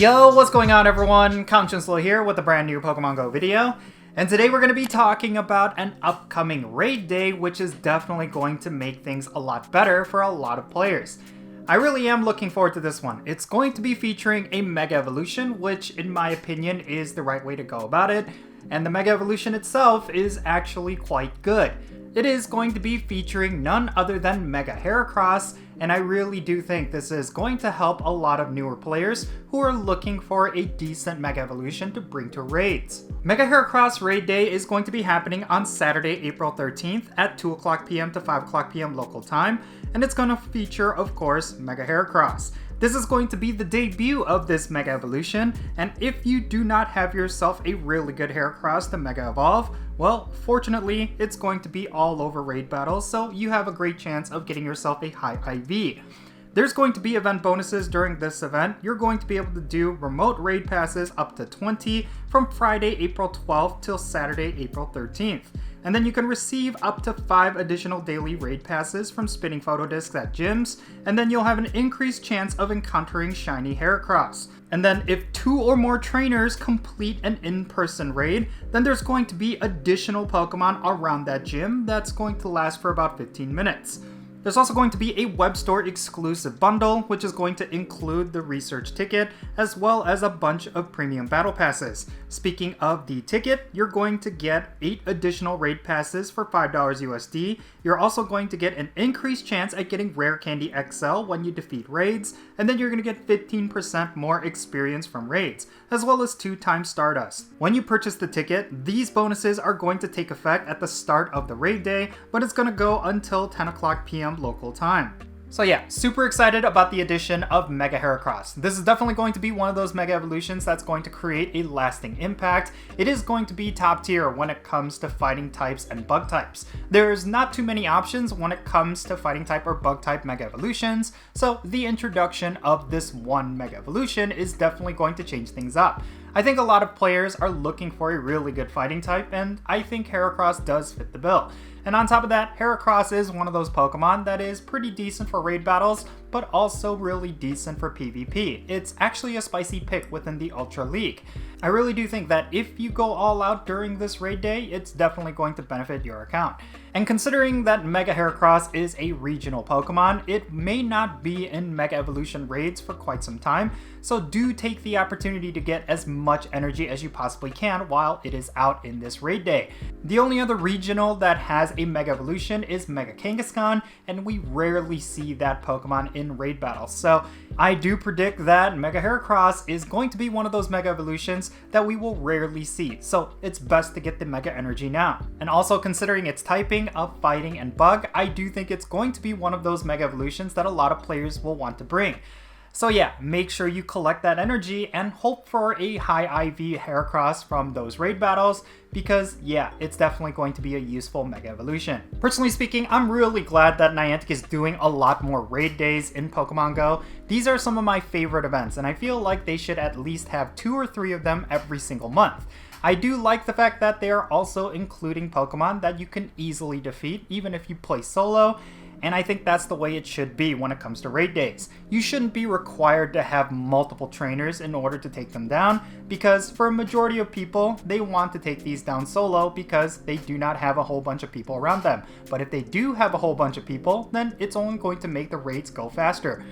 Yo, what's going on everyone? Jinsula here with a brand new Pokemon GO video. And today we're going to be talking about an upcoming raid day, which is definitely going to make things a lot better for a lot of players. I really am looking forward to this one. It's going to be featuring a Mega Evolution, which in my opinion is the right way to go about it. And the Mega Evolution itself is actually quite good. It is going to be featuring none other than Mega Heracross, and I really do think this is going to help a lot of newer players who are looking for a decent Mega Evolution to bring to raids. Mega Heracross Raid Day is going to be happening on Saturday, April 13th at 2 o'clock p.m. to 5 o'clock p.m. local time, and it's going to feature, of course, Mega Heracross. This is going to be the debut of this Mega Evolution, and if you do not have yourself a really good Heracross to Mega Evolve, well, fortunately, it's going to be all over raid battles, so you have a great chance of getting yourself a high IV. There's going to be event bonuses during this event. You're going to be able to do remote raid passes up to 20 from Friday, April 12th till Saturday, April 13th. And then you can receive up to 5 additional daily raid passes from spinning photo discs at gyms, and then you'll have an increased chance of encountering shiny Heracross. And then if 2 or more trainers complete an in-person raid, then there's going to be additional Pokemon around that gym that's going to last for about 15 minutes. There's also going to be a web store exclusive bundle, which is going to include the research ticket, as well as a bunch of premium battle passes. Speaking of the ticket, you're going to get 8 additional raid passes for $5 USD. You're also going to get an increased chance at getting Rare Candy XL when you defeat raids, and then you're going to get 15% more experience from raids, as well as 2 times Stardust. When you purchase the ticket, these bonuses are going to take effect at the start of the raid day, but it's going to go until 10 o'clock p.m. local time. So yeah, super excited about the addition of Mega Heracross. This is definitely going to be one of those Mega Evolutions that's going to create a lasting impact. It is going to be top tier when it comes to fighting types and bug types. There's not too many options when it comes to fighting type or bug type Mega Evolutions, so the introduction of this one Mega Evolution is definitely going to change things up. I think a lot of players are looking for a really good fighting type, and I think Heracross does fit the bill. And on top of that, Heracross is one of those Pokemon that is pretty decent for raid battles, but also really decent for PvP. It's actually a spicy pick within the Ultra League. I really do think that if you go all out during this raid day, it's definitely going to benefit your account. And considering that Mega Heracross is a regional Pokemon, it may not be in Mega Evolution raids for quite some time, so do take the opportunity to get as much energy as you possibly can while it is out in this raid day. The only other regional that has a Mega Evolution is Mega Kangaskhan, and we rarely see that Pokemon in raid battles, so I do predict that Mega Heracross is going to be one of those Mega Evolutions that we will rarely see, so it's best to get the Mega Energy now. And also considering its typing of fighting and bug, I do think it's going to be one of those Mega Evolutions that a lot of players will want to bring. So yeah, make sure you collect that energy and hope for a high IV Heracross from those raid battles, because yeah, it's definitely going to be a useful Mega Evolution. Personally speaking, I'm really glad that Niantic is doing a lot more raid days in Pokemon GO. These are some of my favorite events, and I feel like they should at least have 2 or 3 of them every single month. I do like the fact that they are also including Pokemon that you can easily defeat, even if you play solo, and I think that's the way it should be when it comes to raid days. You shouldn't be required to have multiple trainers in order to take them down, because for a majority of people, they want to take these down solo because they do not have a whole bunch of people around them. But if they do have a whole bunch of people, then it's only going to make the raids go faster.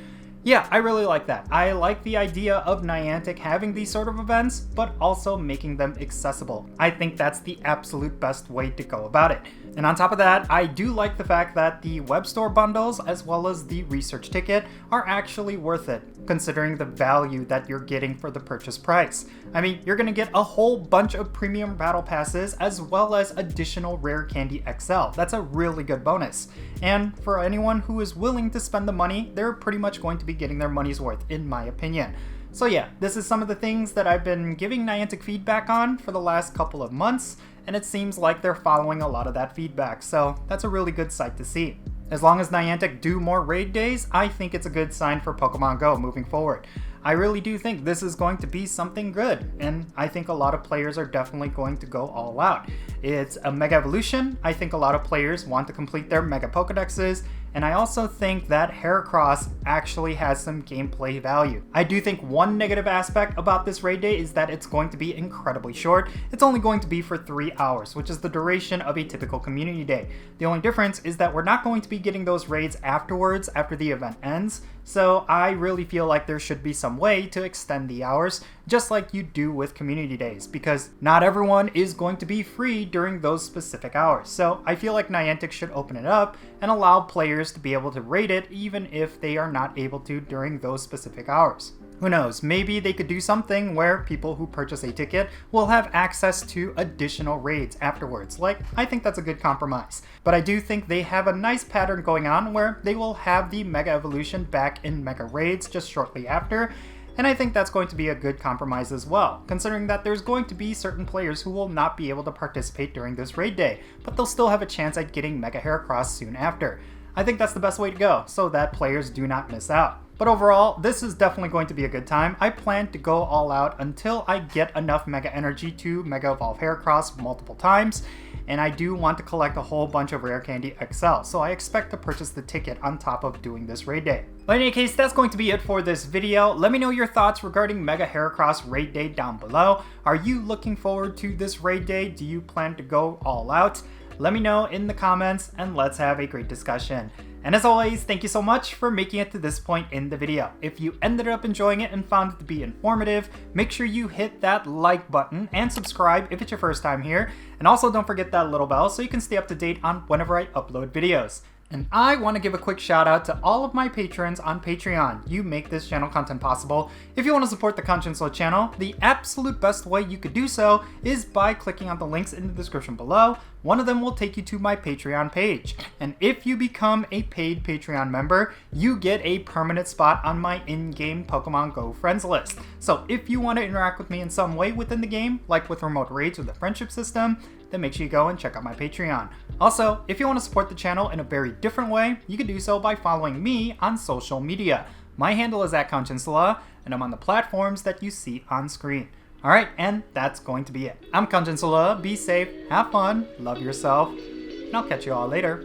Yeah, I really like that. I like the idea of Niantic having these sort of events, but also making them accessible. I think that's the absolute best way to go about it. And on top of that, I do like the fact that the web store bundles as well as the research ticket are actually worth it, considering the value that you're getting for the purchase price. I mean, you're gonna get a whole bunch of premium battle passes as well as additional Rare Candy XL. That's a really good bonus. And for anyone who is willing to spend the money, they're pretty much going to be getting their money's worth, in my opinion. So yeah, this is some of the things that I've been giving Niantic feedback on for the last couple of months, and it seems like they're following a lot of that feedback, so that's a really good sight to see. As long as Niantic do more raid days, I think it's a good sign for Pokemon GO moving forward. I really do think this is going to be something good, and I think a lot of players are definitely going to go all out. It's a Mega Evolution. I think a lot of players want to complete their Mega Pokedexes, and I also think that Heracross actually has some gameplay value. I do think one negative aspect about this raid day is that it's going to be incredibly short. It's only going to be for 3 hours, which is the duration of a typical community day. The only difference is that we're not going to be getting those raids afterwards, after the event ends, so I really feel like there should be some way to extend the hours, just like you do with community days, because not everyone is going to be free during those specific hours. So I feel like Niantic should open it up and allow players to be able to raid it even if they are not able to during those specific hours. Who knows, maybe they could do something where people who purchase a ticket will have access to additional raids afterwards. Like, I think that's a good compromise. But I do think they have a nice pattern going on where they will have the Mega Evolution back in Mega Raids just shortly after, and I think that's going to be a good compromise as well, considering that there's going to be certain players who will not be able to participate during this raid day, but they'll still have a chance at getting Mega Heracross soon after. I think that's the best way to go, so that players do not miss out. But overall, this is definitely going to be a good time. I plan to go all out until I get enough Mega Energy to Mega Evolve Heracross multiple times, and I do want to collect a whole bunch of Rare Candy XL, so I expect to purchase the ticket on top of doing this raid day. But in any case, that's going to be it for this video. Let me know your thoughts regarding Mega Heracross raid day down below. Are you looking forward to this raid day? Do you plan to go all out? Let me know in the comments, and let's have a great discussion. And as always, thank you so much for making it to this point in the video. If you ended up enjoying it and found it to be informative, make sure you hit that like button and subscribe if it's your first time here. And also don't forget that little bell so you can stay up to date on whenever I upload videos. And I want to give a quick shout out to all of my patrons on Patreon. You make this channel content possible. If you want to support the Jinsula channel, the absolute best way you could do so is by clicking on the links in the description below. One of them will take you to my Patreon page. And if you become a paid Patreon member, you get a permanent spot on my in-game Pokemon GO friends list. So if you want to interact with me in some way within the game, like with remote raids or the friendship system, then make sure you go and check out my Patreon. Also, if you want to support the channel in a very different way, you can do so by following me on social media. My handle is @Jinsula, and I'm on the platforms that you see on screen. Alright, and that's going to be it. I'm Jinsula, be safe, have fun, love yourself, and I'll catch you all later.